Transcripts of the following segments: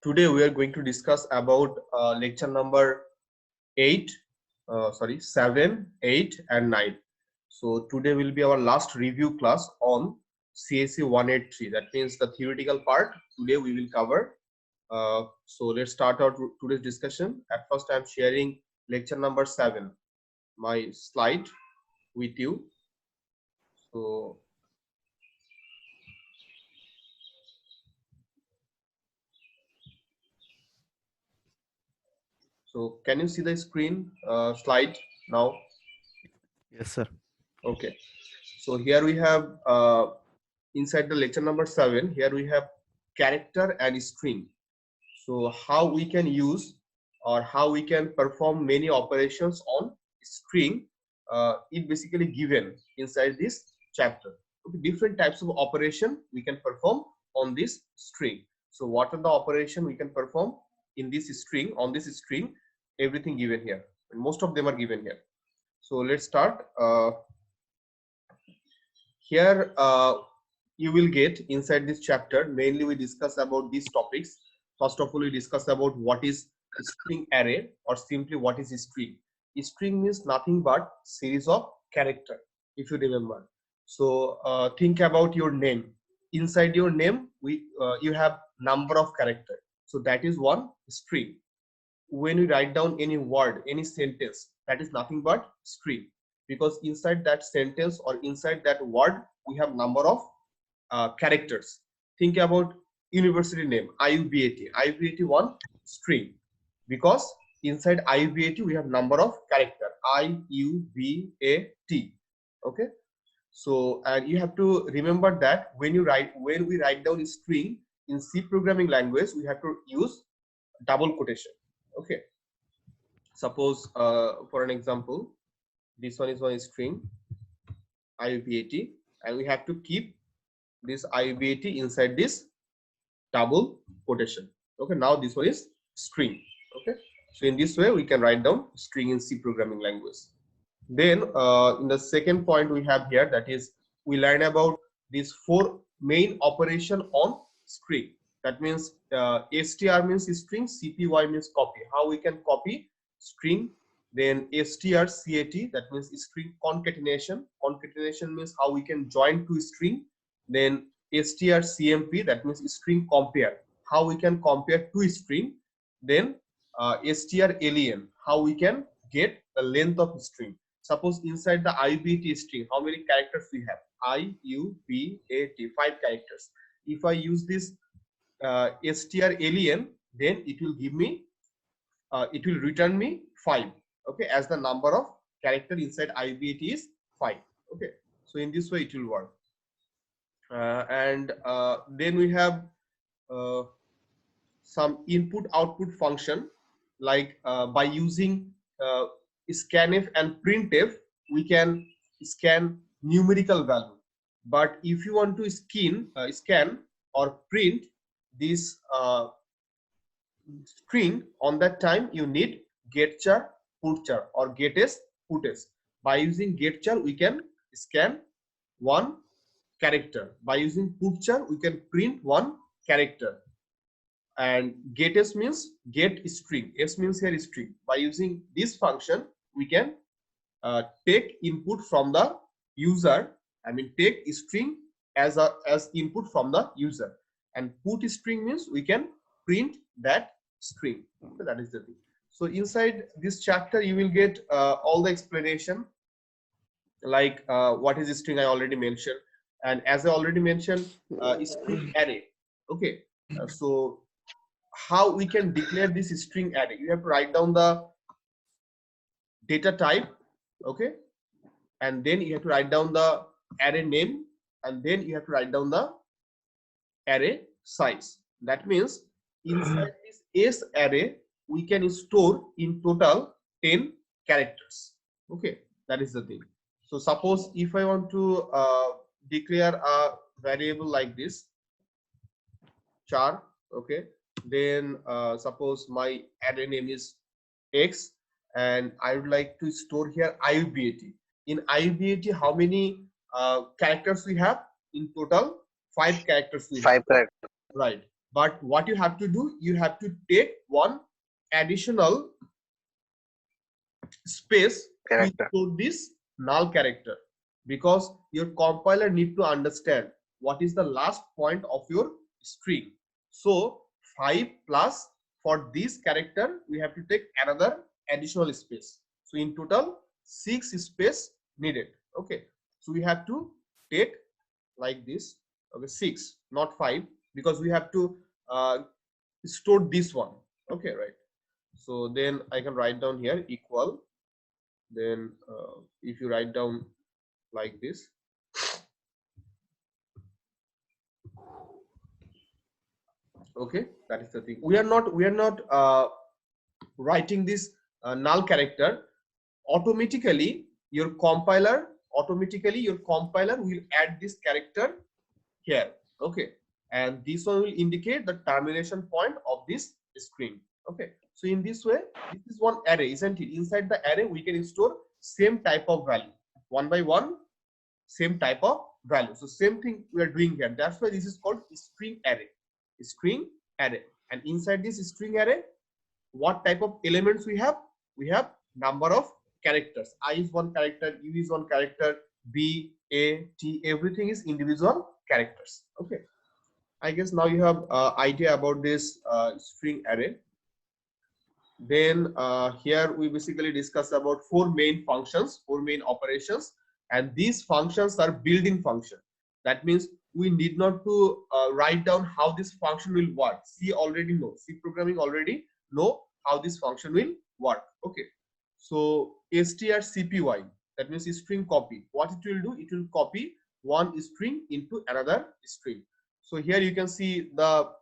Today we are going to discuss about lecture number 7, 8 and 9. So today will be our last review class on CSE 183. That means the theoretical part today we will cover. So let's start out today's discussion. At first I am sharing lecture number 7, my slide with you. So can you see the screen slide now? Yes, sir. Okay. So here we have inside the lecture number 7, here we have character and string. So how we can use or how we can perform many operations on string, it basically given inside this chapter. Okay, different types of operation we can perform on this string. So what are the operation we can perform in this string, on this string, everything given here, and most of them are given here. So let's start. Here you will get inside this chapter, mainly we discuss about these topics. First of all, we discuss about what is string array, or simply what is string. String means nothing but series of character, if you remember. So think about your name. Inside your name you have number of character, so that is one string. When we write down any word, any sentence, that is nothing but string, because inside that sentence or inside that word we have number of characters. Think about university name, IUBAT. IUBAT one string, because inside IUBAT we have number of character, IUBAT. Okay, so and you have to remember that when we write down a string in C programming language, we have to use double quotation. Okay, suppose for an example, this one is one string IUBAT, and we have to keep this IUBAT inside this double quotation. Okay, now this one is string. Okay, so in this way we can write down string in C programming language. Then in the second point we have here, that is we learn about these 4 main operation on string. That means str means string, cpy means copy, how we can copy string. Then strcat, that means string concatenation. Concatenation means how we can join two string. Then strcmp, that means string compare, how we can compare two string. Then strlen, how we can get the length of string. Suppose inside the IUBAT string, how many characters we have? IUBAT, 5 characters. If I use this strlen, then it will give me, it will return me 5. Okay, as the number of character inside IUBAT is 5. Okay, so in this way it will work. And then we have some input output function, like by using scanf and printf we can scan numerical value. But if you want to scan or print this string, on that time you need getchar, putchar, or gettys, puts. By using getchar we can scan one character. By using putchar we can print one character. And gettys means get string. S means here string. By using this function we can take input from the user. I mean take string as input from the user. And put string means we can print that string. So that is the thing. So inside this chapter you will get all the explanation, like what is string I already mentioned, and as I already mentioned, string array. Okay, so how we can declare this string array? You have to write down the data type. Okay, and then you have to write down the array name, and then you have to write down the array size. That means inside this S array we can store in total 10 characters. Okay, that is the thing. So suppose if I want to declare a variable like this, char. Okay, then suppose my array name is X, and I would like to store here IUBAT. In IUBAT, how many characters we have? In total, 5 characters we have. 5 characters. Right. But what you have to do, you have to take one additional space to Character. include this null character, because your compiler need to understand what is the last point of your string. So 5 plus, for this character we have to take another additional space. So in total 6 space needed. Okay, so we have to take like this. Okay, 6 not 5, because we have to store this one. Okay, right. So then I can write down here equal, then if you write down like this, okay, that is the thing. We are not writing this null character. Automatically your compiler will add this character here. Okay, and this one will indicate the termination point of this string. Okay, so in this way, this is one array, isn't it? Inside the array we can store same type of value, one by one, same type of value. So same thing we are doing here. That's why this is called string array. String array. And inside this string array, what type of elements we have? We have number of characters. I is one character, U is one character, B, A, T, everything is individual characters. Okay, I guess now you have idea about this string array. Then here we basically discuss about 4 main functions, 4 main operations, and these functions are built-in function. That means we need not to write down how this function will work. C already know, C programming already know how this function will work. Okay, so strcpy, that means string copy. What it will do, it will copy one string into another string. So here you can see the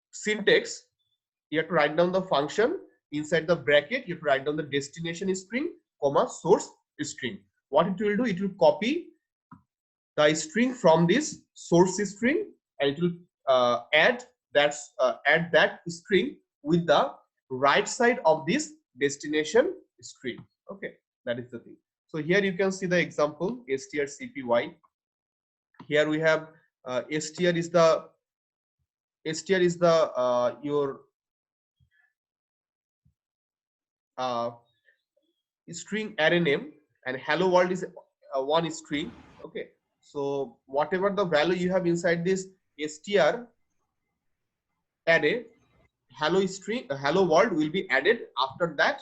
syntax. You have to write down the function, inside the bracket you have to write down the destination string comma source string. What it will do, it will copy the string from this source string, and it will add that string with the right side of this destination string. Okay, that is the thing. So here you can see the example strcpy. Here we have str is the your string array name, and hello world is one string. Okay, so whatever the value you have inside this str array, hello world will be added after that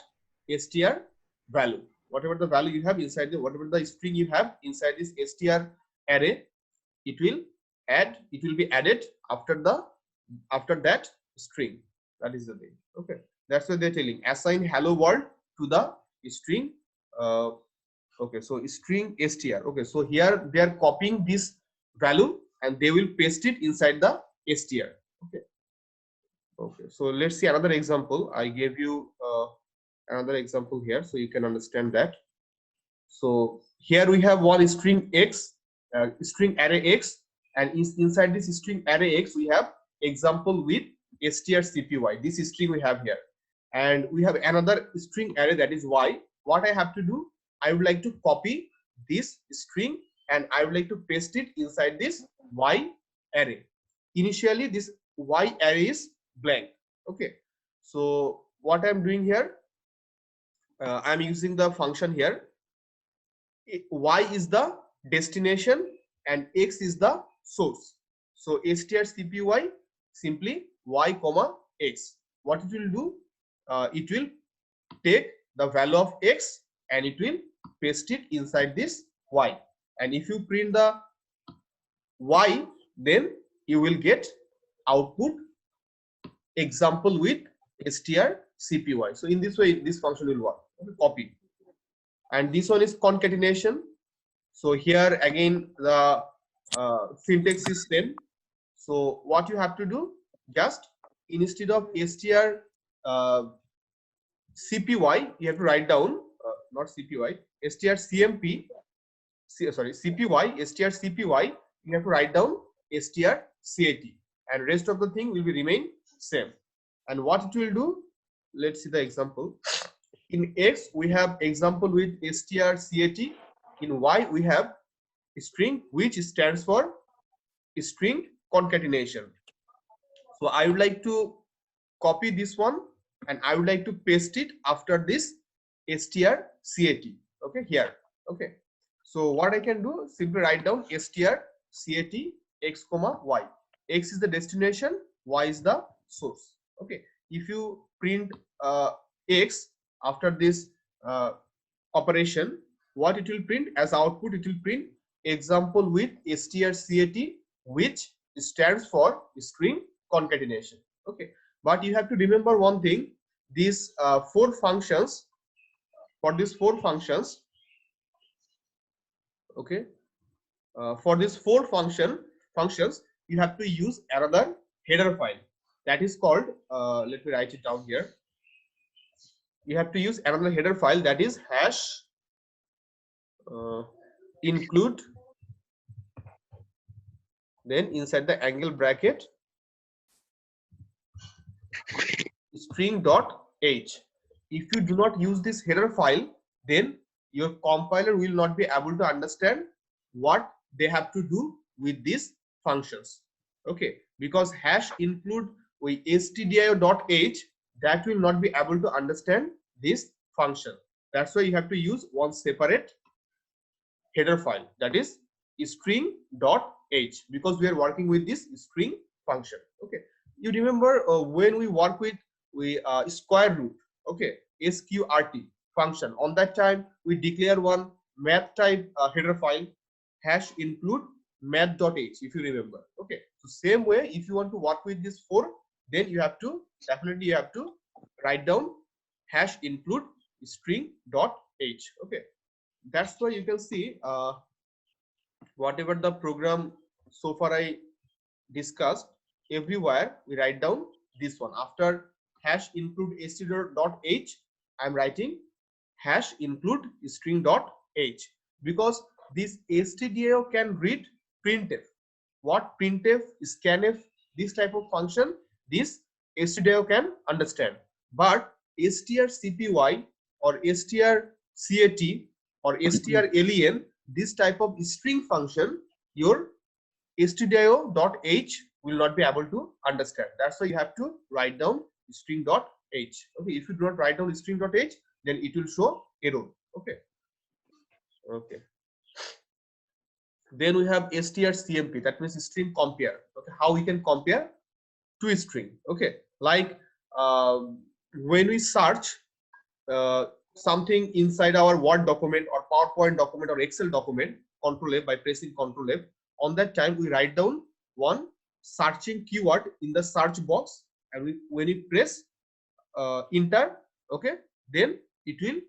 str value. Whatever the value you have inside whatever the string you have inside this str array, it will be added after that string. That is the thing. Okay, that's what they're telling, assign hello world to the string. Okay, so string str. Okay, so here they are copying this value and they will paste it inside the str. Okay, okay, so let's see another example. I gave you another example here so you can understand that. So here we have one string x, string array x, and inside this string array x we have example with strcpy, this string we have here, and we have another string array, that is y. What I have to do, I would like to copy this string and I would like to paste it inside this y array. Initially this y array is blank. Okay, so what I'm doing here, I'm using the function here. Y is the destination and x is the source. So strcpy simply y comma x. What it will do, it will take the value of x and it will paste it inside this y, and if you print the y, then you will get output example with strcpy. So in this way this function will work. Okay, copy. And this one is concatenation. So here again the syntax is same. So what you have to do, just instead of str cpy, you have to write down not cpy, strcmp, sorry, cpy, strcpy, you have to write down strcat, and rest of the thing will be remain same. And what it will do, let's see the example. In x we have example with strcat, in y we have string which stands for string concatenation. So I would like to copy this one and I would like to paste it after this strcat. Okay, here. Okay. So what I can do, simply write down strcat x comma y. X is the destination, y is the source. Okay. If you print x after this operation, what it will print as output? It will print example with strcat, which stands for string concatenation. Okay, but you have to remember one thing: these four functions. For these four functions, okay, for these four functions, you have to use another header file that is called. Let me write it down here. You have to use another header file that is hash include, then inside the angle bracket string.h. If you do not use this header file, then your compiler will not be able to understand what they have to do with these functions. Okay, because hash include with stdio.h, that will not be able to understand this function. That's why you have to use one separate header file, that is string.h, because we are working with this string function. Okay, you remember when we work with square root, okay, sqrt function, on that time we declare one math type header file hash include math.h, if you remember. Okay, so same way, if you want to work with this 4, then you have to definitely write down hash include string.h. Okay, that's why you can see whatever the program so far I discussed, everywhere we write down this one. After hash include str.h, I'm writing hash include string.h, because this stdio can read printf. What printf, scanf, this type of function, this stdio can understand. But strcpy or strcat or strlen, this type of string function, your stdio.h will not be able to understand. That's why you have to write down string.h. Okay, if you do not write down string.h, then it will show error. Okay. Okay. Then we have strcmp, that means string compare. Okay, how we can compare two string. Okay, like when we search something inside our Word document or PowerPoint document or Excel document, Control F, by pressing Control F, on that time we write down one searching keyword in the search box, and when we press enter, okay, then it will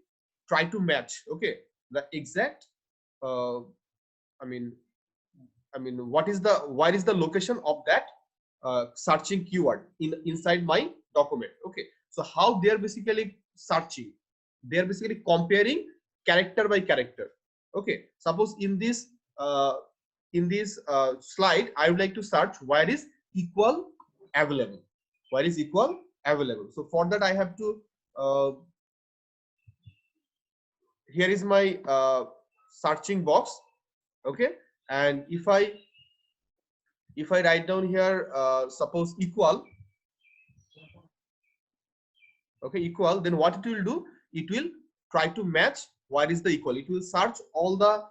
try to match, okay, the exact I mean what is the, where is the location of that searching keyword inside my document. Okay, so how they are basically searching, they are basically comparing character by character. Okay, suppose in this slide I would like to search where is equal available, where is equal available. So for that I have to here is my searching box. Okay, and if I write down here suppose equal, okay, equal, then what it will do, it will try to match what is the equal. It will search all the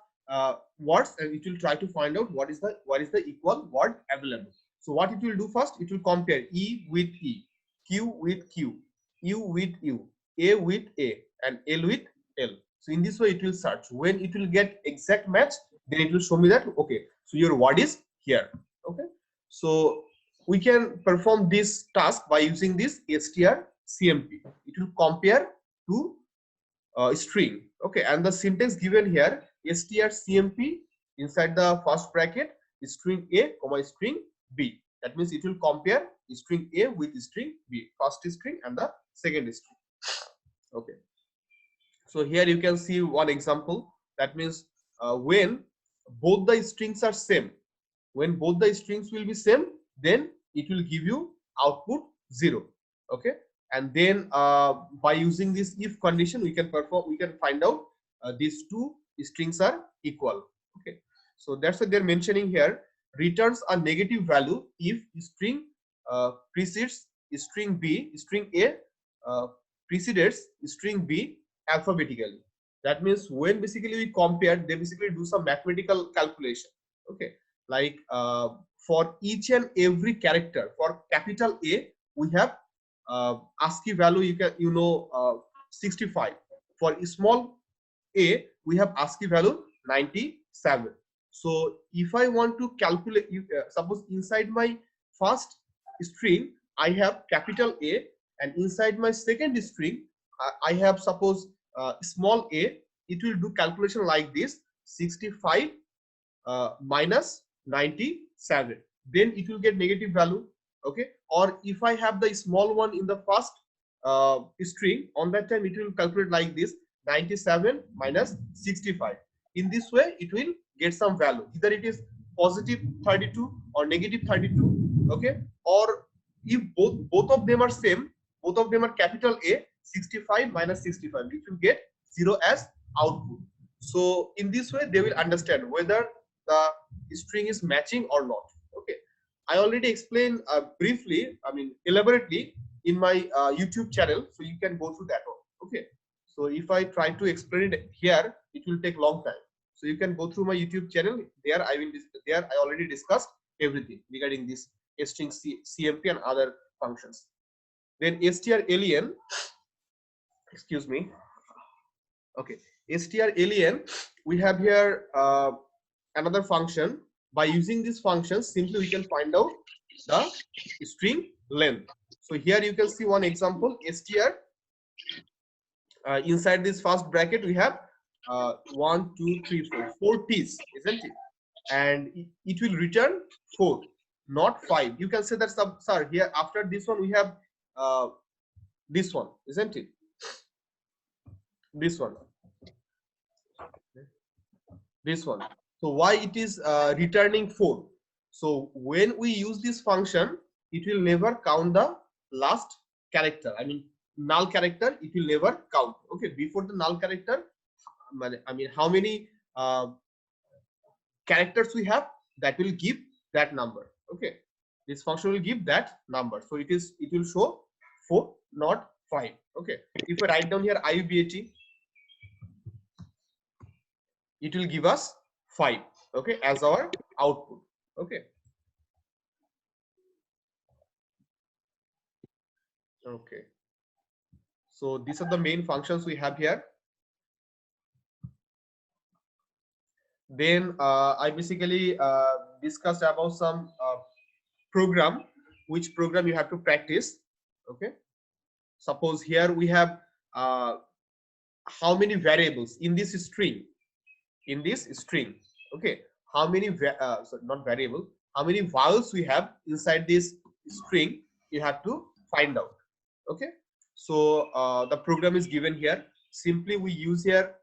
words and it will try to find out what is the equal word available. So what it will do first, it will compare E with E, Q with Q, U with U, A with A, and L with L. So in this way it will search. When it will get exact match, then it will show me that, okay, so your word is here. Okay, so we can perform this task by using this strcmp. It will compare to string. Okay, and the syntax given here, strcmp inside the first bracket string a comma string b. That means it will compare string a with string b, first string and the second string. Okay, so here you can see one example. That means when both the strings are same, when both the strings will be same, then it will give you output 0. Okay, and then by using this if condition we can find out these two strings are equal. Okay, so that's what they're mentioning here, returns a negative value if string precedes string B, string A precedes string B alphabetically. That means when basically we compare, they basically do some mathematical calculation. Okay, like for each and every character, for capital A, we have ASCII value, 65. For small a, we have ASCII value 97. So if I want to calculate, suppose inside my first string I have capital A, and inside my second string I have suppose small a, it will do calculation like this: 65 minus 97. Then it will get negative value. Okay, or if I have the small one in the first string, on that time it will calculate like this: 97 minus 65. In this way it will get some value, either it is positive 32 or negative 32. Okay, or if both of them are same, both of them are capital A, 65 minus 65, it will get 0 as output. So in this way they will understand whether the string is matching or not. Okay, I already explained briefly, I mean elaborately, in my YouTube channel, so you can go through that one. Okay, so if I try to explain it here, it will take long time. So you can go through my YouTube channel. There I already discussed everything regarding this string CMP and other functions. Then strlen, excuse me. Okay, strlen, we have here another function. By using this function, simply we can find out the string length. So here you can see one example: str. Inside this first bracket we have 1 2 3 4 t's, isn't it? And it will return 4, not 5. You can say that, sir, here after this one we have this one, isn't it? This one, this one. So why it is returning 4? So when we use this function, it will never count the last character, I mean null character, it will never count. Okay, before the null character, I mean how many characters we have, that will give that number. Okay, this function will give that number. So it will show 4, not 5. Okay, if we write down here IUBAT, it will give us 5, okay, as our output. Okay, okay, so these are the main functions we have here. Then I basically discussed about some program, which program you have to practice. Okay, suppose here we have how many variables in this string, okay, how many not variable, how many vowels we have inside this string, you have to find out. Okay, so the program is given here. Simply we use here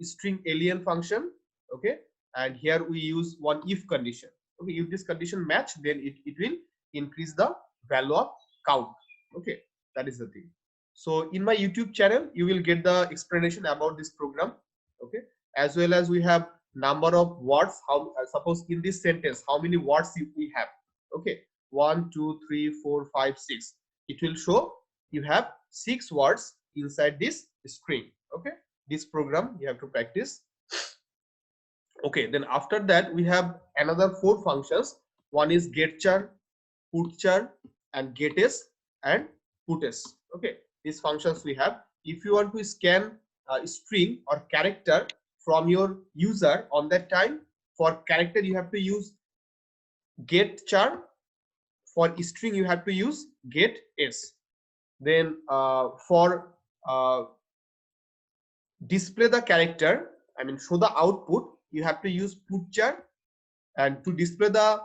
string alien function. Okay, and here we use one if condition. Okay, if this condition match, then it will increase the value of count. Okay, that is the thing. So in my YouTube channel you will get the explanation about this program. Okay, as well as we have number of words, how suppose in this sentence how many words we have. Okay, 1 2 3 4 5 6, it will show you have 6 words inside this string. Okay, this program you have to practice. Okay, then after that we have another 4 functions. One is getchar, putchar, and gettys and puttys. Okay, these functions we have. If you want to scan a string or character from your user, on that time for character you have to use getchar, for string you have to use getS. Then for display the character, I mean show the output, you have to use putchar, and to display the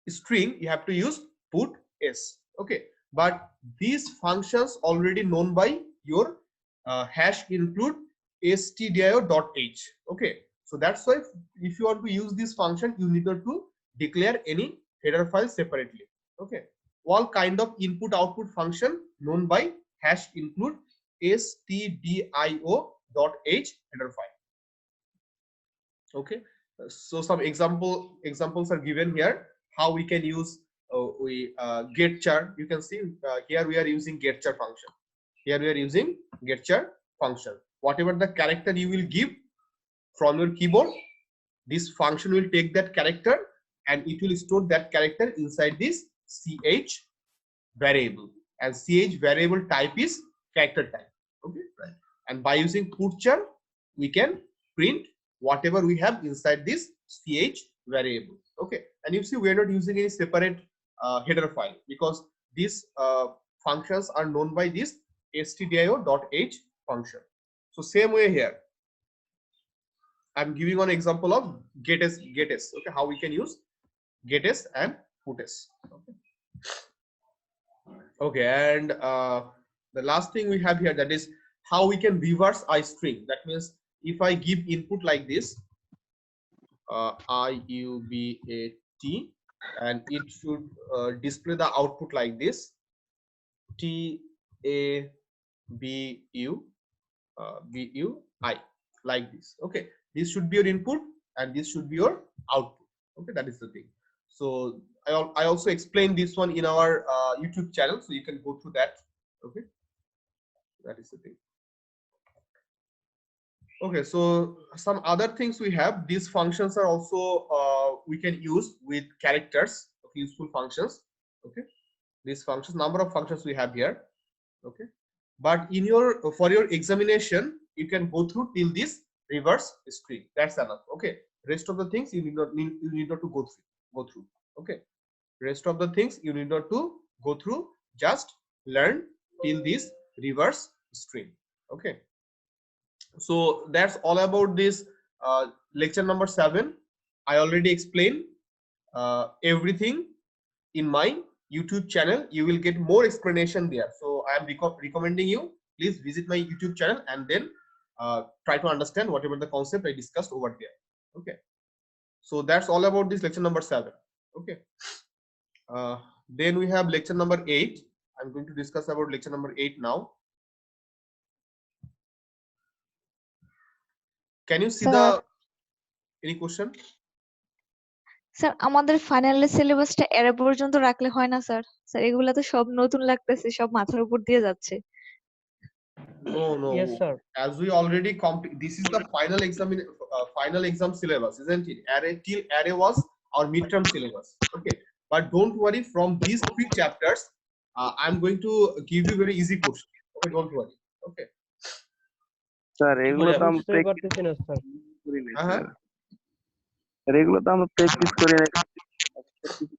string you have to use puts. Okay, but these functions already known by your hash include stdio.h. Okay, so that's why if you want to use this function, you need to declare any header file separately. Okay, all kind of input output function known by hash include stdio.h header file. Okay, so some examples are given here. how we can use getchar. You can see here we are using getchar function. Here we are using getchar function. Whatever the character you will give from your keyboard, this function will take that character and it will store that character inside this ch variable, and ch variable type is character type. Okay, right. And by using putchar we can print whatever we have inside this ch variable. Okay, and you see we are not using any separate header file, because these functions are known by this stdio.h function. So same way here, I'm giving an example of getS. Okay, how we can use getS and putS. Okay. Okay, and the last thing we have here, that is how we can reverse iString. That means if I give input like this, IUBAT, and it should display the output like this, TABUBUI, like this. Okay, this should be your input and this should be your output. Okay, that is the thing. So I also explained this one in our YouTube channel, so you can go through that. Okay, that is the thing. Okay, so some other things we have, these functions are also we can use with characters of useful functions. Okay, these functions, number of functions we have here. Okay, but in your for your examination you can go through till this reverse string. That's enough. Okay, rest of the things you need not to go through. Okay, rest of the things you need not to go through, just learn till this reverse string. Okay, so that's all about this lecture number 7. I already explained everything in my YouTube channel. You will get more explanation there, so I am recommending you, please visit my YouTube channel and then try to understand whatever the concept I discussed over there. Okay, so that's all about this lecture number 7. Okay, then we have lecture number 8. I'm going to discuss about lecture number 8 now. Can you see the any question? Sir আমাদের ফাইনালের সিলেবাসটা এর পর্যন্ত রাখলে হয় না sir? Sir এগুলা তো সব নতুন লাগতেছে, সব মাথার উপর দিয়ে যাচ্ছে। No. Yes, sir. As we already complete, this is the final exam syllabus, isn't it? Array was our midterm syllabus. Okay, but don't worry. From these 3 chapters, I'm going to give you very easy question. Okay, don't worry. Okay. Sir এগুলো তো আমরা বুঝতেই পারতেছি না sir. করি না sir, এগুলো তো আমরা প্র্যাকটিস করি না,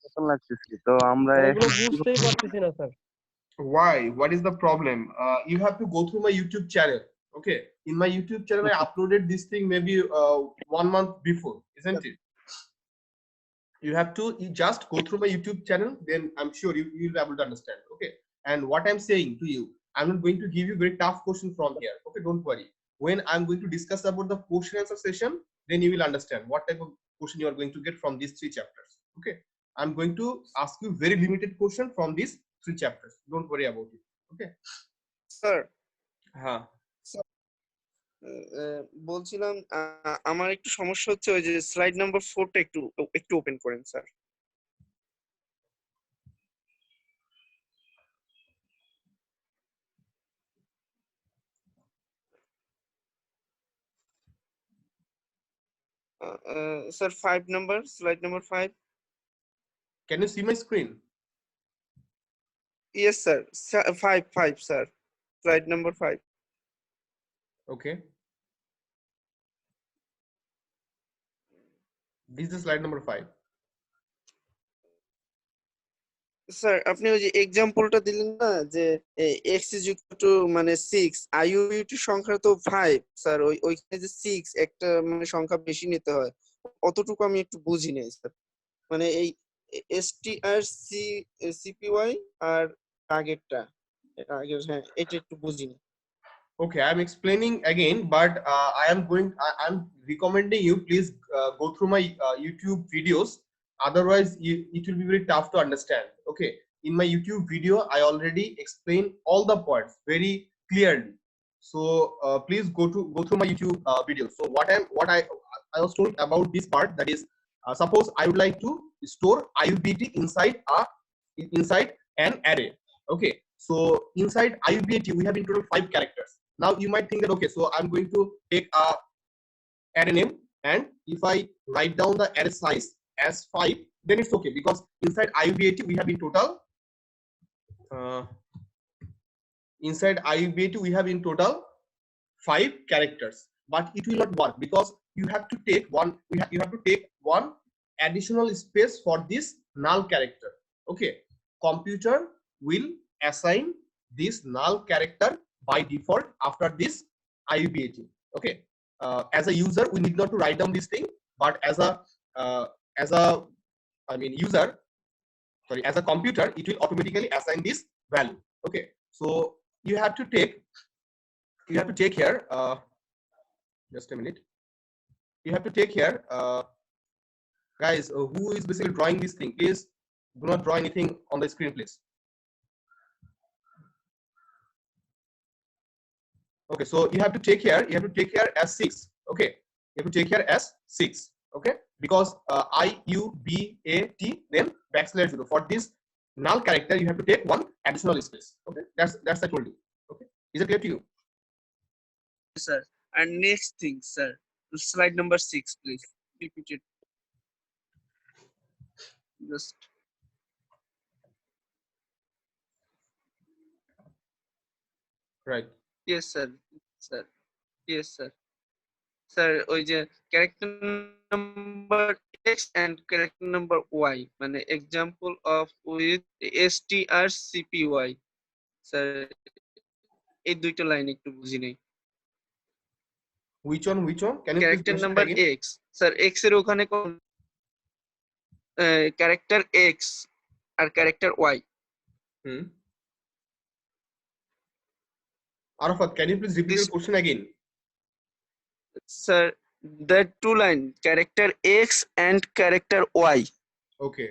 কত লাগতেছে তো আমরা এগুলো বুঝতেই পারতেছি না sir. Why? What is the problem? You have to go through my YouTube channel. Okay, in my YouTube channel I uploaded this thing maybe 1 month before, isn't it? You have to just go through my YouTube channel, then I'm sure you will be able to understand. Okay, and what I'm saying to you, I'm not going to give you very tough question from here. Okay, don't worry. When I'm going to discuss about the question answer session, then you will understand what type of question you are going to get from these 3 chapters. Okay, I'm going to ask you very limited question from these 3 chapters. Don't worry about it. Okay, sir হ্যাঁ বলছিলাম আমার একটু সমস্যা হচ্ছে, ওই যে slide number 4টা একটু ওপেন করেন sir. Sir 5 number, slide number 5। can you see my screen? Yes sir, 5 sir, slide number 5। Okay, this is slide number 5. Sir আপনি ওই যে एग्जांपलটা দিলেন না, যে x is equal to মানে 6, IUBT সংখ্যা তো 5 স্যার, ওইখানে যে 6 একটা মানে সংখ্যা বেশি নিতে হয়, অতটুকু আমি একটু বুঝি নাই স্যার। মানে এই strcpy আর আগেরটা, হ্যাঁ এটা একটু বুঝিনি। Okay, I'm explaining again, but I'm recommending you, please go through my YouTube videos. Otherwise it will be very tough to understand. Okay, in my YouTube video I already explained all the points very clearly, so please go through my YouTube videos. So what I was told about this part, that is suppose I would like to store IUPAT inside an array. Okay, so inside IUPAT we have in total 5 characters. Now you might think that okay, so I'm going to take a array name, and if I write down the array size as 5, then it's okay, because inside IUPAT we have in total we have in total 5 characters, but it will not work because you have to take one additional space for this null character. Okay, computer will assign this null character by default after this IUPAT. Okay, as a user we need not to write down this thing, but as a user, sorry, as a computer, it will automatically assign this value. Okay, so you have to take here, just a minute, you have to take here, guys, who is basically drawing this thing, please do not draw anything on the screen, please. Okay, so you have to take here as 6. Okay, you have to take here as 6. Okay, because IUPAT then \0. For this null character you have to take one additional space. Okay, that's I told you. Okay, is it clear to you? Sir. And next thing, sir, slide number 6, please. Repeat it. Just Right. yes, sir. Sir. Yes, sir. Sir, ওই যে character number X and character number Y, মানে example of with strcpy. Sir এই দুইটা line একটু বুঝি নাই। Which one? Can you please character mention number again? X, sir X এর ওখানে কোন ক্যারেক্টার X আর character Y। Arafat, can you please repeat your question again? Sir, the two line, character X and character Y. Okay.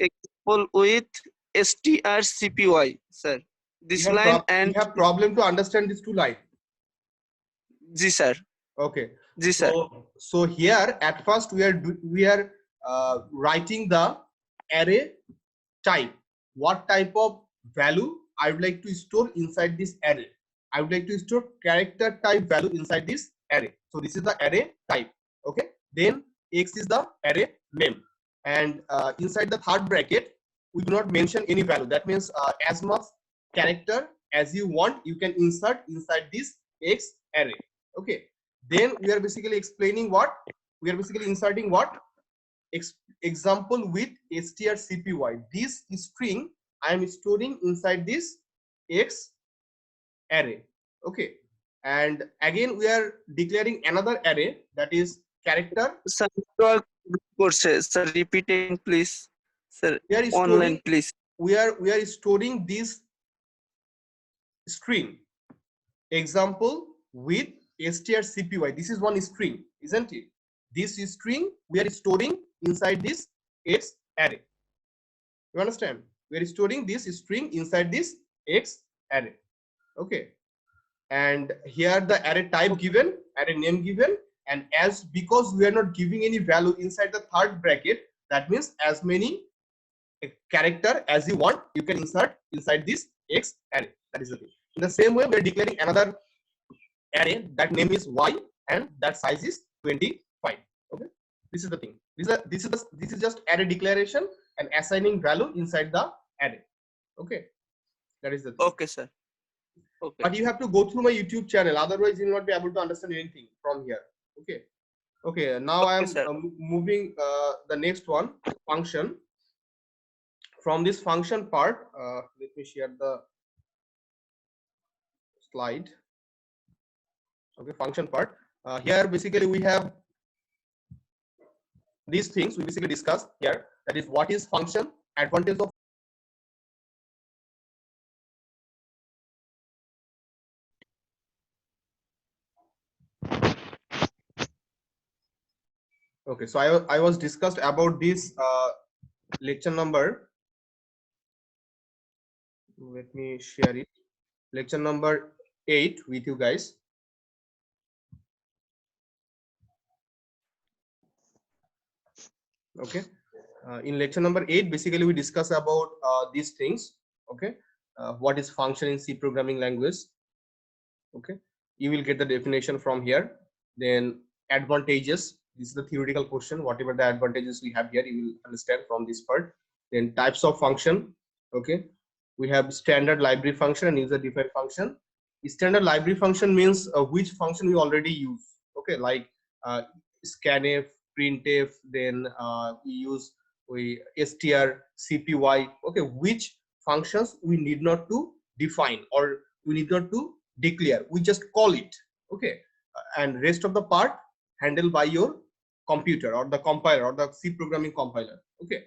Example with strcpy, sir. This line and you have problem to understand these two lines. Ji sir. Okay. Ji sir. So here at first we are writing the array type. What type of value I would like to store inside this array? I would like to store character type value inside this array. So this is the array type. Okay. Then X is the array name, and inside the third bracket we do not mention any value. That means as much character as you want you can insert inside this X array. Okay. Then we are basically explaining what we are basically inserting what example with strcpy. This string I am storing inside this X array. Okay, and again we are declaring another array, that is character. Sir, sir, repeating please. Sir, we are online please. We are storing this string example with strcpy. This is one string, isn't it? This string we are storing inside this X array. You understand? We are storing this string inside this X array. Okay, and here the array type given, array name given, and as because we are not giving any value inside the third bracket, that means as many character as you want you can insert inside this X array. That is the thing. In the same way we are declaring another array that name is Y and that size is 25. Okay, this is the thing. This is just array declaration and assigning value inside the array. Okay, that is the thing. Okay sir. Okay. But you have to go through my YouTube channel, otherwise you will not be able to understand anything from here. Okay. Okay, now I am moving the next one, function. From this function part, let me share the slide. Okay, function part. Here basically we have these things we basically discussed here. That is what is function, advantage of okay, so I was discussed about this lecture number. Let me share it. Lecture number 8 with you guys. Okay. In lecture number 8, basically we discuss about these things. Okay, what is function in C programming language? Okay, you will get the definition from here. Then advantages. This is the theoretical question. Whatever the advantages we have here, you will understand from this part. Then types of function. Okay, we have standard library function and user defined function. Standard library function means which function we already use. Okay, like scanf, printf, then we str, cpy. Okay, which functions we need not to define or we need not to declare, we just call it. Okay, and rest of the part handled by your computer or the compiler or the C programming compiler. Okay,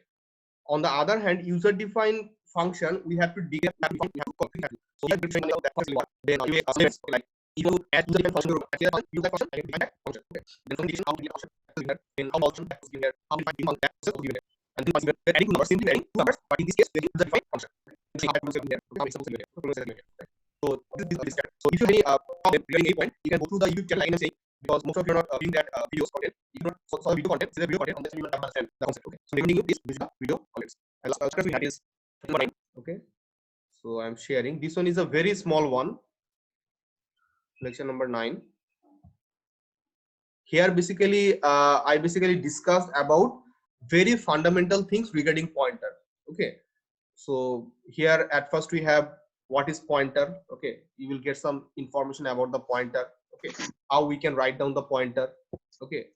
on the other hand, user defined function we have to declare, we have to call it. So we have to define that function then you make a like if you add user defined function to use that function, I can define that function. Okay, then from definition how to function, then how function that is given here, how to define function that is given here, and then we're adding numbers, simply adding two numbers, but in this case we user defined function. So so if you have any problem regarding any point, you can go through the YouTube channel like I'm saying, because most of you are not viewing that videos content. If you not saw video content, see the video content, on that you will understand the concept. Okay, so recommending you please visit the video comments. And last we had is number 9. Okay, so I'm sharing. This one is a very small one. Lecture number 9. Here basically I basically discussed about very fundamental things regarding pointer. Okay, so here at first we have what is pointer. Okay, you will get some information about the pointer. Okay, how we can write down the pointer. Okay,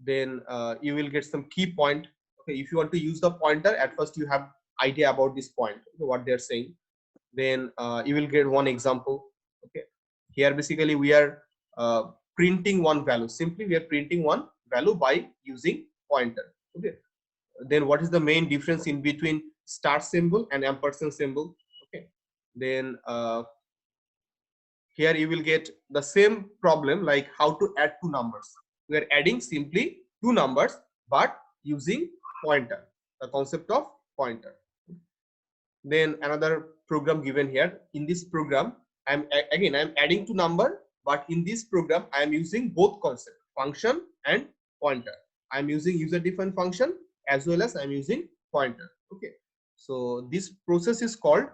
then you will get some key point. Okay, if you want to use the pointer, at first you have idea about this point, okay, what they're saying. Then you will get one example. Okay, here basically we are printing one value. Simply we are printing one value by using pointer. Okay, then what is the main difference in between star symbol and ampersand symbol? Okay, then here you will get the same problem like how to add two numbers. We are adding simply two numbers but using pointer, the concept of pointer. Then another program given here. In this program I'm adding two number, but in this program I am using both concept, function and pointer. I'm using user defined function as well as I'm using pointer. Okay, so this process is called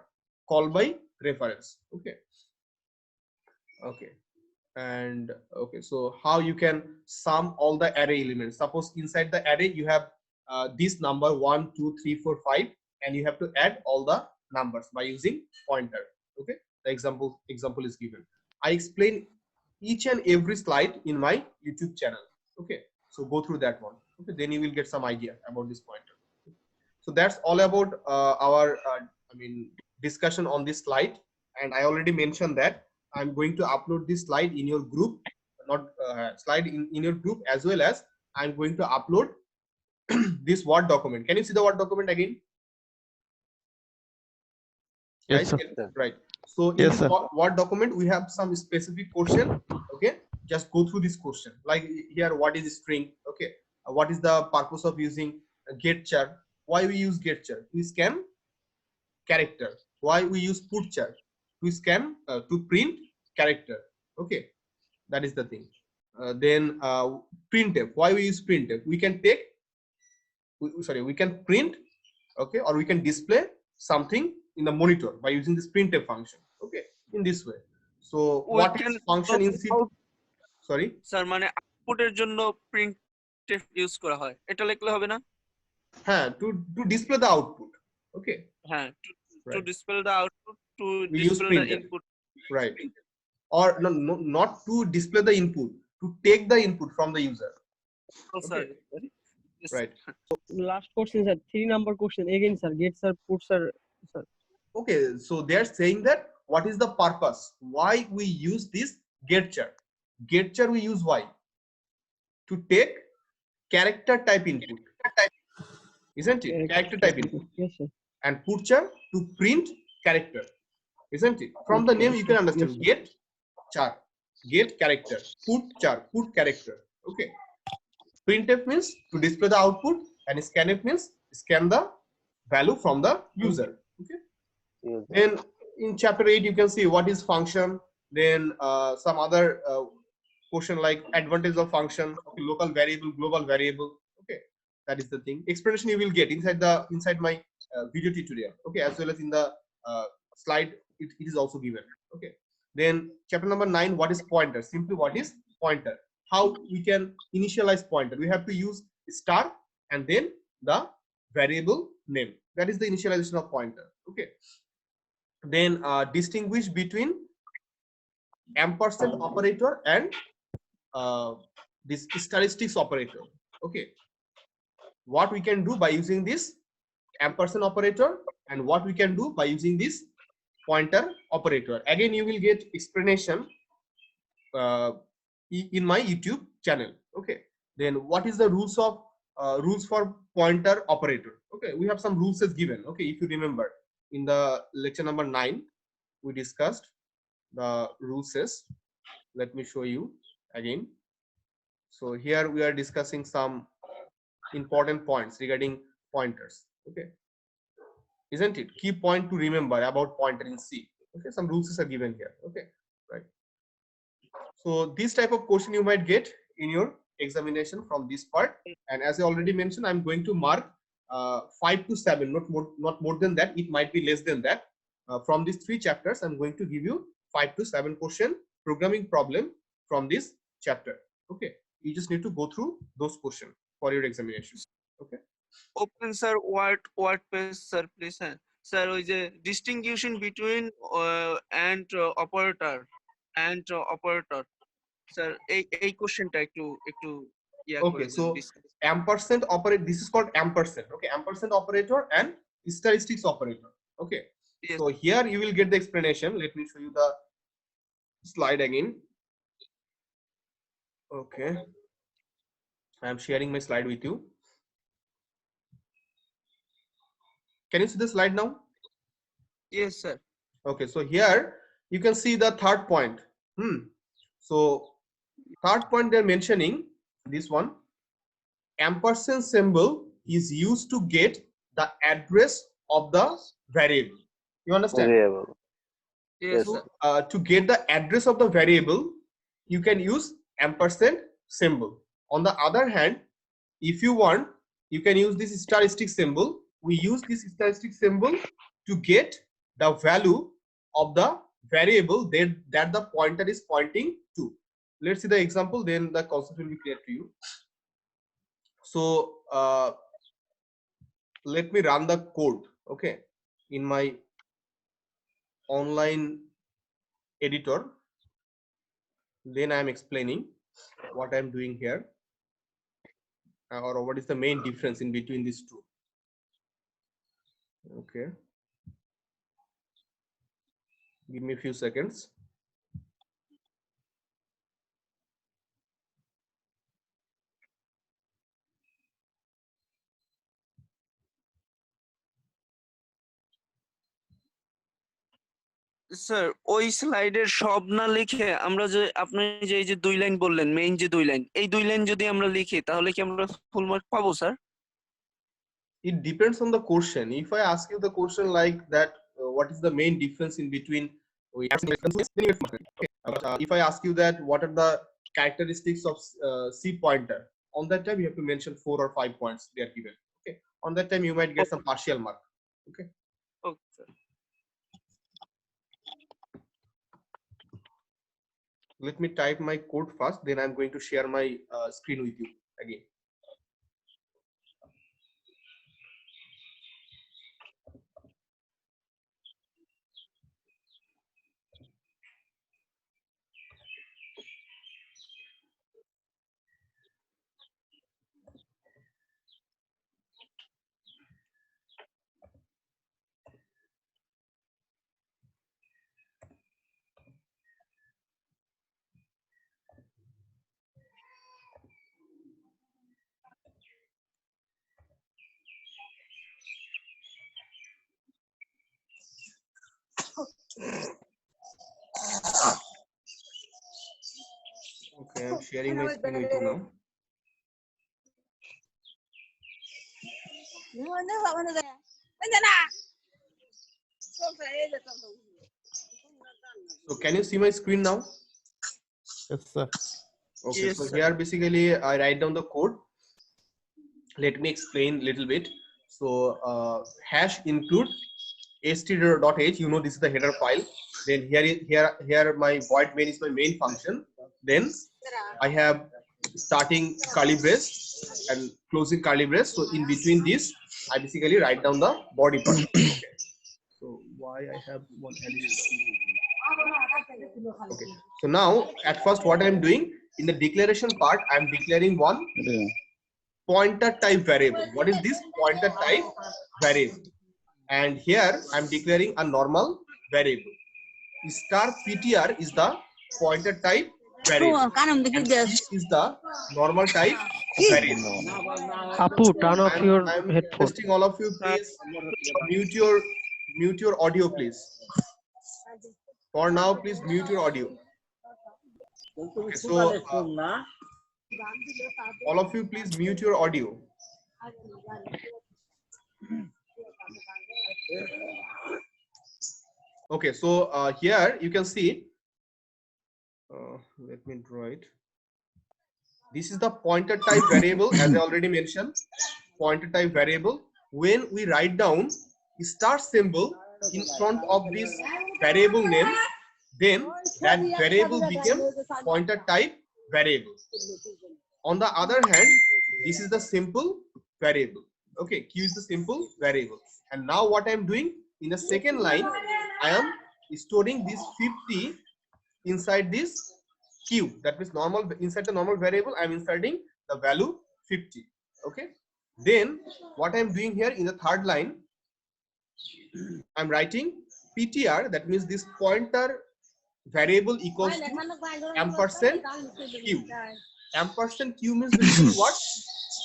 call by reference. Okay, okay, and okay, so how you can sum all the array elements. Suppose inside the array you have this number 1 2 3 4 5 and you have to add all the numbers by using pointer. Okay, the example is given. I explain each and every slide in my YouTube channel. Okay, so go through that one. Okay, then you will get some idea about this pointer. So that's all about our discussion on this slide. And I already mentioned that I'm going to upload this slide in your group, not slide in your group, as well as I'm going to upload this Word document. Can you see the Word document again? Yes, Guys, sir. right. So in Yes, this sir. Word document, we have some specific question. Okay, just go through this question. Like here, what is string? Okay, what is the purpose of using getchar? Why we use getchar? To scan character. Why we use putchar? To scan to print character. Okay, that is the thing. Then printf. Why we use printf? We can take, we can print, okay, or we can display something in the monitor by using this printf function. Okay, in this way. So what is function in C? Sorry, sir মানে আউটপুটের জন্য printf use করা হয়, এটা লিখলে হবে না? হ্যাঁ, to display the output. Okay, হ্যাঁ, to right. display the output, to We use display the printf. input. Right, or no, not to display the input, to take the input from the user. Oh, sorry. Yes. Right. Last question, sir. 3 number question again, sir. Get, sir. Put, sir. Sir. Okay, so they're saying that what is the purpose, why we use this getchar? Getchar we use why? To take character type input, isn't it? Character type input. Yes, sir. And putchar to print character, isn't it? From the name you can understand. Yes, Getchar, get character. Putchar, put character. Okay. Printf means to display the output, and scanf means scan the value from the user. Okay. Yes. Then in chapter 8 you can see what is function. Then some other question like advantage of function, okay, local variable, global variable. Okay, That is the thing. Explanation you will get inside my video tutorial. Okay, as well as in the slide, it is also given. Okay. Then chapter number 9, what is pointer? Simply, what is pointer? How we can initialize pointer? We have to use star and then the variable name. That is the initialization of pointer. Okay. Then distinguish between ampersand operator and this statistics operator. Okay, what we can do by using this ampersand operator and what we can do by using this pointer operator. Again, you will get explanation in my YouTube channel. Okay, then what is the rules for pointer operator? Okay, we have some rules as given. Okay, if you remember in the lecture number 9 we discussed the rules. Let me show you again. So here we are discussing some important points regarding pointers. Okay, isn't it? Key point to remember about pointer in C. Okay, some rules are given here. Okay, right. So this type of question you might get in your examination from this part. And as I already mentioned, I'm going to mark 5 to 7, not more than that. It might be less than that. From these 3 chapters, I'm going to give you 5 to 7 question programming problem from this chapter. Okay, you just need to go through those questions for your examination. Okay. Open sir, what page sir, please sir, ওই যে distinguishing between and operator and operator sir, এই কোশ্চেনটা একটু ইয়া করে Okay, then, so discuss. ampersand operator, this is called ampersand. Okay, ampersand operator and statistics operator. Okay, Yes. so here you will get the explanation. Let me show you the slide again. Okay, I am sharing my slide with you. Can you see the slide now? Yes sir. Okay, so here you can see the third point. So third point they're mentioning this one. Ampersand symbol is used to get the address of the variable. You understand? variable. Yes Yes, So, sir. to get the address of the variable, you can use ampersand symbol. On the other hand, if you want, you can use this statistic symbol. We use this statistic symbol to get the value of the variable that the pointer is pointing to. Let's see the example, then the concept will be clear to you. So let me run the code, okay, in my online editor. Then I am explaining what I am doing here, or what is the main difference in between these two. Okay, give me a few seconds. Sir ওই স্লাইডের সব না লিখে আমরা যে আপনি যে এই যে 2 লাইন বললেন, মেইন যে 2 লাইন, এই 2 লাইন যদি আমরা লিখি তাহলে কি আমরা ফুল মার্ক পাবো sir? It depends on the question. If I ask you the question like that, what is the main difference in between? If I ask you that, what are the characteristics of C pointer? On that time, you have to mention 4 or 5 points they are given. Okay, on that time you might get some partial mark. Okay. Okay sir. Let me type my code first, then I'm going to share my screen with you again. Okay, I'm sharing my screen with you now. So can you see my screen now? Yes, sir. Okay, Yes, so sir. here basically I write down the code. let me explain little bit. So hash include std.h, you know, this is the header file. Then here my void main is my main function. Then I have starting curly brace and closing curly brace. So in between this, I basically write down the body part. Okay. So why I have one addition? Okay. So now at first what I am doing in the declaration part, I am declaring one pointer type variable. What is this pointer type variable? And here I am declaring a normal variable. Star PTR is the pointer type variable. And this is the normal type variable. Apu, turn off your I'm headphone. requesting all of you, please mute your audio, please. For now, please mute your audio. Okay, so all of you, please mute your audio. Okay, so here you can see. Let me draw it. This is the pointer type variable, as I already mentioned. Pointer type variable. When we write down star symbol in front of this variable name, then that variable became pointer type variable. On the other hand, this is the simple variable. Okay, Q is the simple variable. And now what I am doing in the second line, I am storing this 50 inside this Q. That means normal, inside the normal variable, I am inserting the value 50. Okay. Then what I am doing here in the third line, I am writing PTR. That means this pointer variable equals to ampersand Q. Ampersand Q means basically what?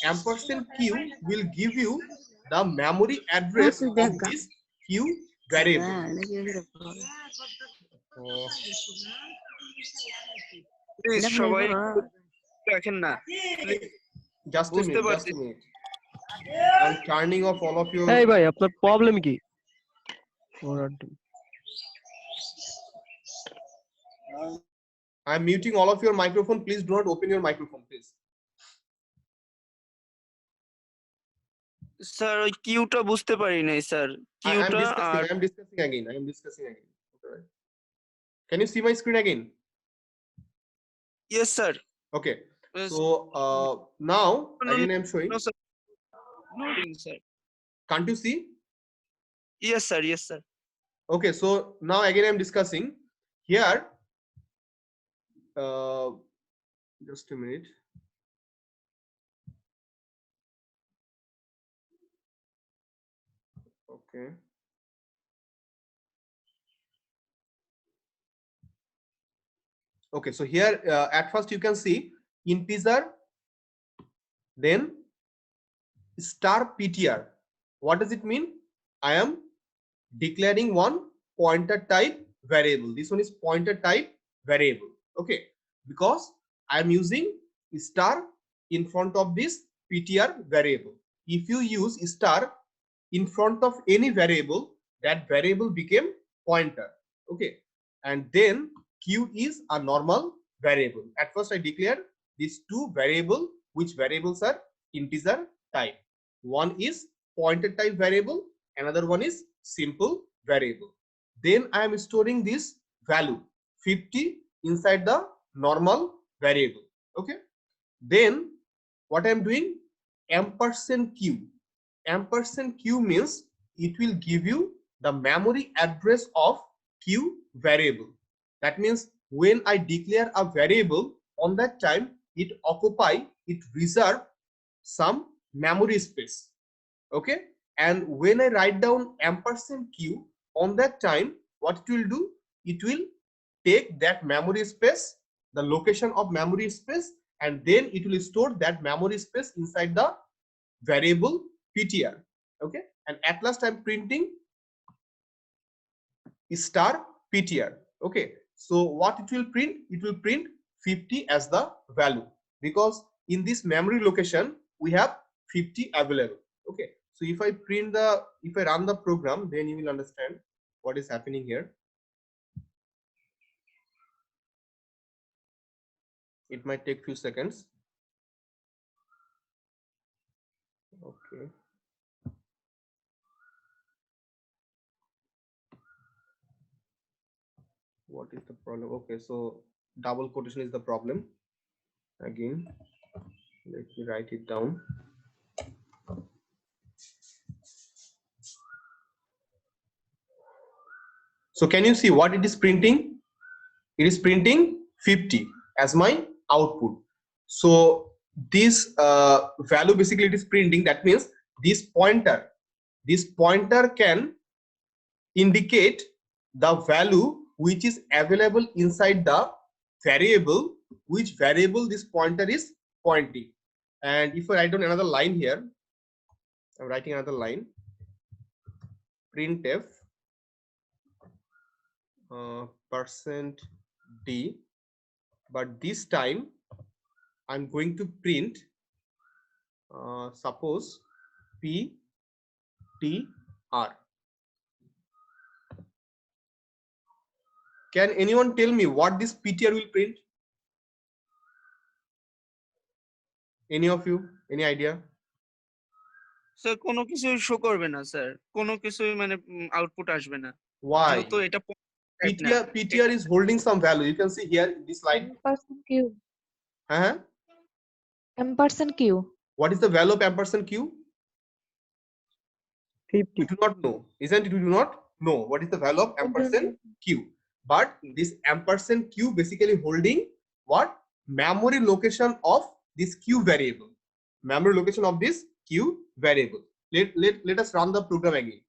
Ampersand Q will give you the memory address of this Q variable. Please সবাই রাখেন না Just a minute, just a minute. I'm turning off all of your. এই ভাই আপনার problem কি? I'm muting all of your microphone. Please do not open your microphone, please. Sir ওই কিউটা বুঝতে পারি নাই স্যার কিউটা আর I am discussing again. Okay. Can you see my screen again? Yes sir Okay. So now again I'm showing. No sir loading sir Can't you see? Yes sir Okay. So now again I'm discussing here. Just a minute. Okay. Okay, so here at first you can see integer, then star PTR. What does it mean? I am declaring one pointer type variable. This one is pointer type variable. Okay, because I am using star in front of this PTR variable. If you use star in front of any variable, that variable became pointer. Okay, and then Q is a normal variable. At first I declared these two variable, which variables are integer type. One is pointer type variable, another one is simple variable. Then I am storing this value 50 inside the normal variable. Okay, then what I am doing, ampersand Q. Ampersand Q means it will give you the memory address of Q variable. That means when I declare a variable, on that time it reserve some memory space. Okay, and when I write down ampersand Q, on that time what it will do, it will take that memory space, the location of memory space, and then it will store that memory space inside the variable PTR. Okay, and at last I'm printing star PTR. Okay, so what it will print, it will print 50 as the value, because in this memory location we have 50 available. Okay, so if I run the program, then you will understand what is happening here. It might take few seconds. Okay. What is the problem? Okay, so double quotation is the problem. Again, let me write it down. So can you see what it is printing? It is printing 50 as my output. So this value basically it is printing. That means this pointer can indicate the value which is available inside the variable, which variable this pointer is pointing. And if I write down another line here, I'm writing another line, printf percent %d, but this time I'm going to print suppose p t r. Can anyone tell me what this ptr will print? Any of you? Any idea? Sir কোনো কিছুই show করবে না sir, কোনো কিছুই মানে output আসবে না, Why? যেহেতু এটা type না। PTR is holding some value. You can see here in this line. ampersand q Uh-huh. ampersand q What is the value of ampersand q? 50. We do not know, isn't it? We do not know what is the value of ampersand q. But this ampersand q basically holding what? Memory location of this q variable. Memory location of this q variable. Let us run the program again.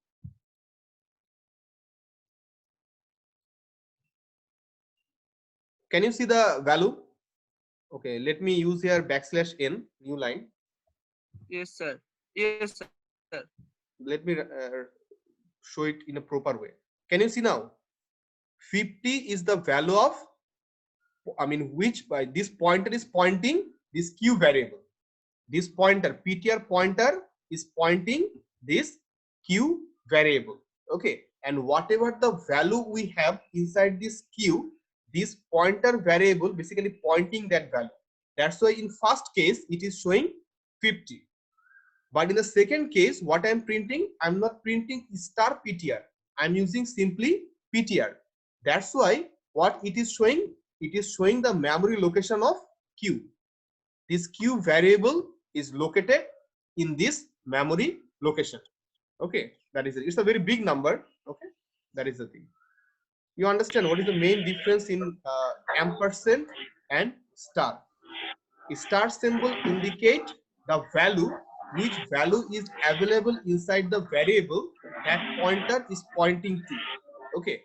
Can you see the value? Okay, let me use here \n, new line. Yes sir, yes sir. Let me show it in a proper way. Can you see now? 50 is the value of, I mean, which by this pointer is pointing this q variable. This pointer, ptr pointer, is pointing this q variable. Okay, and whatever the value we have inside this q, this pointer variable basically pointing that value. That's why in first case it is showing 50. But in the second case, what I'm printing, I'm not printing star ptr, I'm using simply ptr. That's why what it is showing, it is showing the memory location of q. This q variable is located in this memory location. Okay, that is it. It's a very big number. Okay, that is the thing. You understand what is the main difference in ampersand and star? A star symbol indicate the value, which value is available inside the variable that pointer is pointing to. Okay,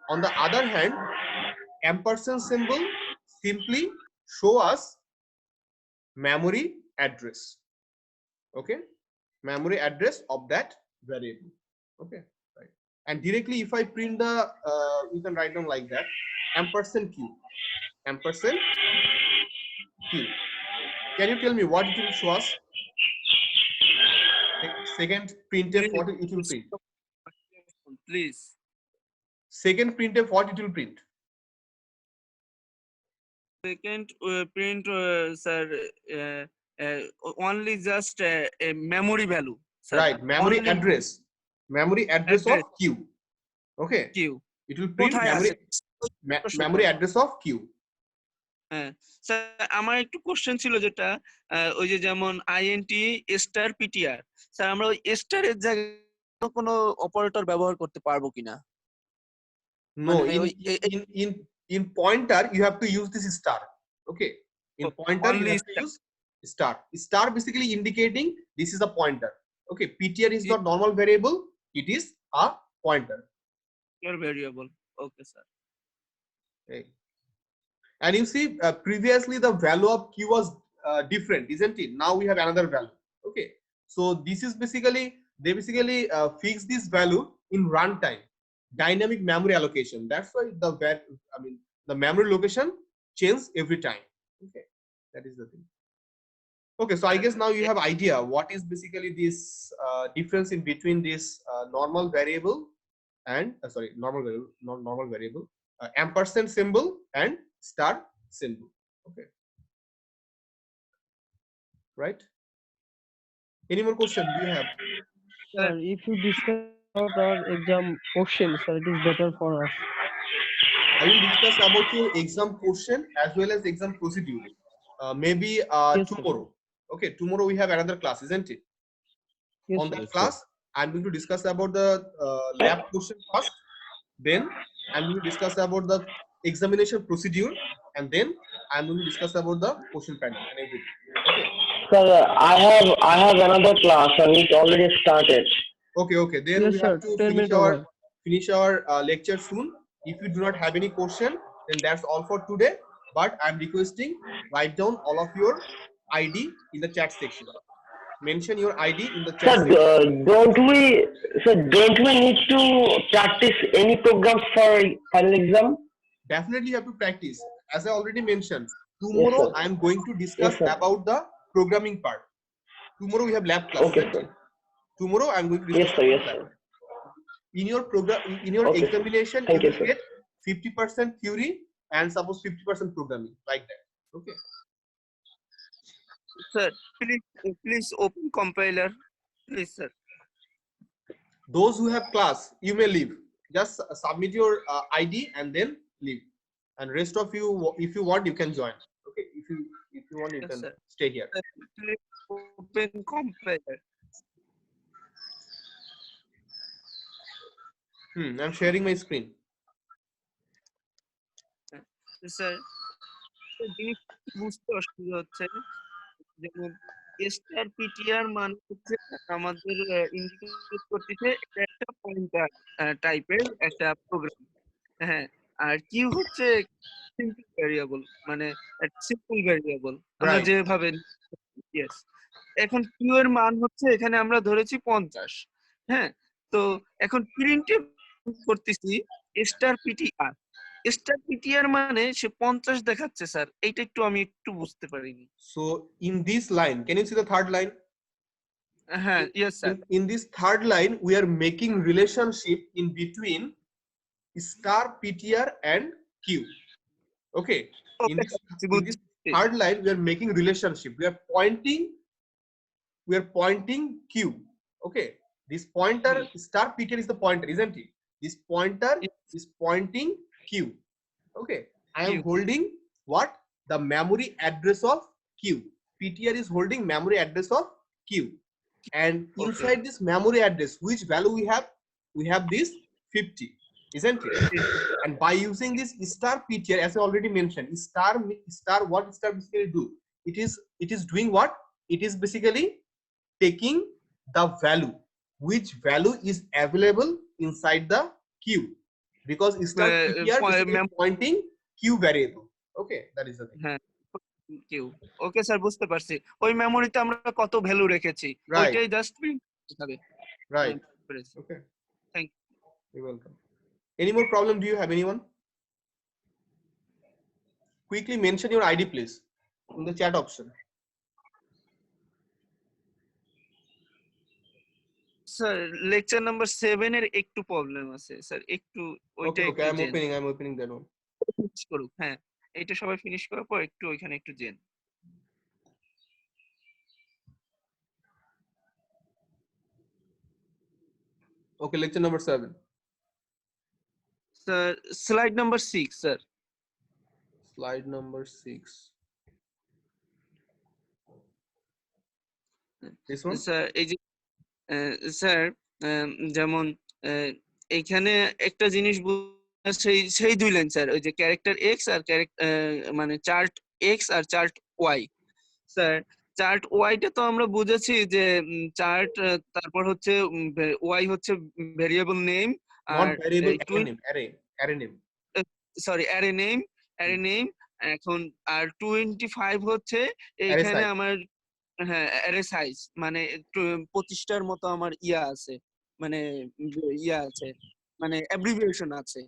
on the other hand, ampersand symbol simply show us memory address. Okay, memory address of that variable. Okay, right. And directly if I print the you can write down like that, ampersand q, ampersand q. Can you tell me what it will show us? Second printf, what it will print? Please. Second printf, what it will print? Second print sir, only just a memory value sir. Right, memory Only address, memory address of address q. Okay, q it will print কোথায় memory আছে? memory address of q. হ্যাঁ sir, আমার একটু question ছিল যেটা ওই যে যেমন আইএনটি স্টার পিটিআর, স্যার আমরা ওই স্টারের জায়গায় কোনো অপারেটর ব্যবহার করতে পারবো কিনা? No, মানে ওই in pointer you have to use this star. Okay, in pointer you only have to use star. Star basically indicating this is a pointer. Okay, ptr is not normal variable, it is a pointer. your variable. Okay sir. Okay. And you see previously the value of q was different, isn't it? Now we have another value. Okay, so this is basically, they basically fix this value in runtime, dynamic memory allocation. That's why the memory location changes every time. Okay, that is the thing. Okay, so I guess now you have idea what is basically this difference in between this normal variable and normal variable, ampersand symbol and star symbol. Okay, right. Any more question do you have? Sir, if you discuss about our exam question, sir, it is better for us. I will discuss about your exam question as well as exam procedure. Maybe Yes, sir. tomorrow. Okay, tomorrow we have another class, isn't it? Yes, On sir. that class, I'm going to discuss about the lab question first. Then I'm going to discuss about the examination procedure, and then I'm going to discuss about the question panel and everything. Okay. Sir, I have another class and it already started. Okay. Then Yes, we sir. have to 10 finish minutes over. our lecture soon. If you do not have any question, then that's all for today. But I'm requesting, write down all of your ID in the chat section. Mention your ID in the chat Sir, section. don't we need to practice any programs for final exam? Definitely you have to practice. As I already mentioned, Yes, tomorrow sir. I am going to discuss Yes, sir. about the programming part. Tomorrow we have lab class, Okay, isn't sir. it? Tomorrow I am going to Yes, discuss sir. about Yes, that. sir. In your program, in your Okay, sir. examination, Thank you you, will sir. get 50% theory and suppose 50% programming, like that. Okay. Sir, please open compiler, please, sir. Those who have class, you may leave. Just submit your ID and then leave. And rest of you, if you want, you can join. Okay. If you want, you Yes, can sir. stay here. Sir, please open compiler. I'm sharing my screen. Sir জিনিস বুঝতে অসুবিধা হচ্ছে, যেমন star PTR মানে হচ্ছে আমাদের indicate করতেছে এটা একটা পয়েন্টার টাইপের একটা প্রোগ্রাম। হ্যাঁ, আর কিউ হচ্ছে সিম্পল ভ্যারিয়েবল, মানে সিম্পল ভ্যারিয়েবল আমরা Right. যেভাবে ইয়েস। এখন কিউ এর মান হচ্ছে এখানে আমরা ধরেছি 50। হ্যাঁ, তো এখন প্রিন্টে করতেছি স্টার পিটিআর। স্টার পিটিআর মানে সে 50 দেখাচ্ছে স্যার, এইটা আমি একটু বুঝতে পারিনি। So in this line, can you see the third line? হ্যাঁ, yes sir. In this third line, we are making relationship in between star PTR and Q. Okay. In this third line, we are making relationship. We are pointing Q. Okay. This pointer star PTR is the pointer, isn't it? This pointer is pointing Q. Okay. I am holding what? The memory address of Q. PTR is holding memory address of Q. And inside this memory address, which value we have? We have this 50, isn't it? And by using this star PTR, as I already mentioned, star what star basically do? It is doing what? It is basically taking the value, which value is available inside the queue, because star PTR basically pointing queue variable. Okay, that is the thing. হ্যাঁ, Q. Okay sir, বুঝতে পারছি। ওই মেমোরিতে আমরা কত value রেখেছি ওইটাই just print হবে। Right. Okay. Thank you. You're welcome. Any more problem do you have, anyone? Quickly mention your ID please in the chat option. Sir lecture number 7 এর একটু প্রবলেম আছে স্যার, একটু ওইটা Okay, একটু I'm opening that one. Finish করুক। হ্যাঁ, এটা সবাই ফিনিশ করার পর একটু ওইখানে একটু জেন। Okay, lecture number 7. Sir slide number 6 sir. Slide number 6. This one? Sir এই যে স্যার যেমন এইখানে একটা জিনিস সেই দুই লাইন স্যার, ওই যে ক্যারেক্টার এক্স আর মানে চার্ট এক্স আর চার্ট ওয়াই। স্যার চার্ট ওয়াইটা তো আমরা বুঝেছি যে চার্ট, তারপর হচ্ছে ওয়াই হচ্ছে ভেরিয়েবল নেম, আর Not variable, array name. Sorry array name. এখন আর 25 হচ্ছে এইখানে size. আমার, হ্যাঁ অ্যারে সাইজ, মানে 25টার মতো আমার আছে, মানে আছে, মানে অ্যাব্রিভিয়েশন আছে।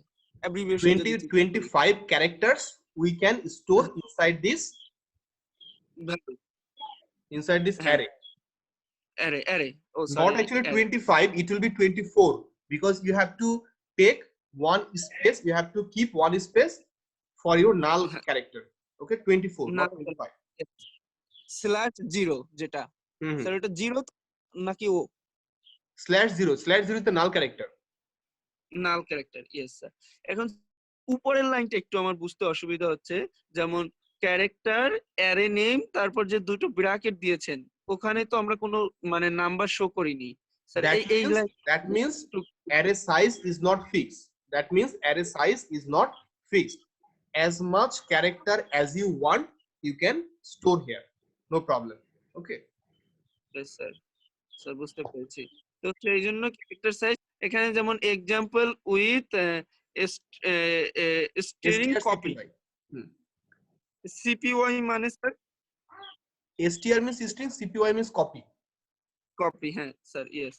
Abbreviation 25 characters we can store inside this array. Array. Oh, sorry. Not actually 25, it will be 24, because you have to take one space, you have to keep one space for your null character. Okay, 24, not 25. /0 যেটা sir, এটা 0 নাকি ও /0 /0 is the null character. Null character? Yes sir. এখন উপরের লাইনটা একটু আমার বুঝতে অসুবিধা হচ্ছে, যেমন ক্যারেক্টার অ্যারে নেম তারপর যে দুটো ব্র্যাকেট দিয়েছেন ওখানে তো আমরা কোনো মানে নাম্বার শো করিনি স্যার। এই line That means array size is not fixed. That means array size is not fixed. As much character as you want, you can store here. No problem. Okay. Sir, sir বুঝতে পেরেছি। তো সেই জন্য character size এখানে যেমন example with string copy STR CPY মানে sir STR means string, CPY means copy. Copy, হ্যাঁ sir, yes.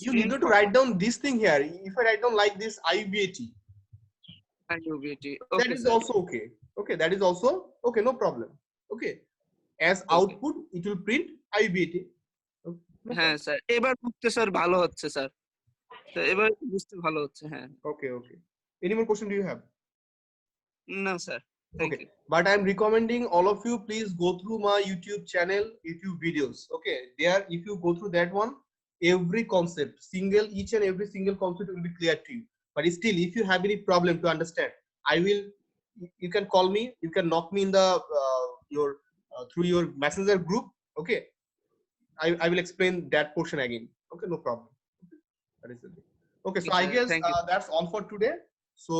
You need to write down this thing here. If I write down like this, IUBAT, that okay is sir, also okay. Okay, that is also okay. No problem. Okay. As output, it will print IUBAT. No হ্যাঁ problem. Sir এবার বুঝতে sir ভালো হচ্ছে sir, এবার বুঝতে ভালো হচ্ছে। হ্যাঁ, Okay, okay. Any more question do you have? না sir, thank Okay, you. but I'm recommending all of you, please go through my YouTube channel, YouTube videos. Okay, there, if you go through that one, every concept, each and every single concept will be clear to you. But still, if you have any problem to understand, you can call me, you can knock me in the through your messenger group. Okay, I will explain that portion again. Okay, no problem. That is it. Okay, so I sir. guess Thank you. that's all for today. So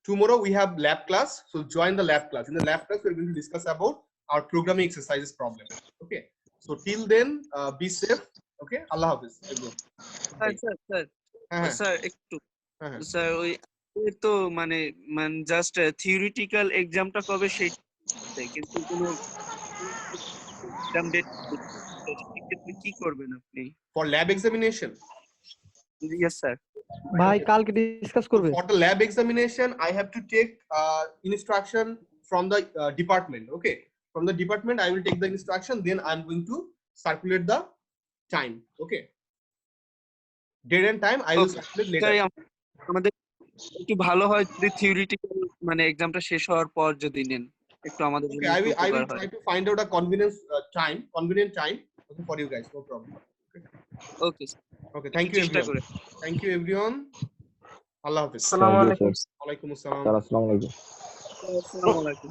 tomorrow we have lab class, so join the lab class. In the lab class we're going to discuss about our programming exercises problem. Okay, so till then be safe. Okay, Allah Hafiz everyone. Sir sir হ্যাঁ sir একটু হ্যাঁ sir ওই তো মানে just theoretical এক্সামটা কবে সেই কিন্তু কোনো এক্সাম ডেট সেক্ষেত্রে কি করবেন আপনি? for lab examination. Yes sir. ভাই কালকে ডিসকাস করবে। For the lab examination I have to take instruction from the department. Okay, from the department I will take the instruction, then I'm going to circulate the time. Okay, date and time I will Okay. circulate sir later. আমাদের একটু ভালো হয় যদি theoretical মানে এক্সামটা শেষ হওয়ার পর যদি নেন, একটু আমাদের জন্য Okay, I একটু will উপকার হয়। try to find out a convenient time okay, for you guys. No problem. Okay sir, Okay, thank you চেষ্টা everyone. করে। Thank you everyone. Allah Hafiz. Thank you, sir. Alaikum assalam. Sir, assalamu alaikum. আসসালামু আলাইকুম।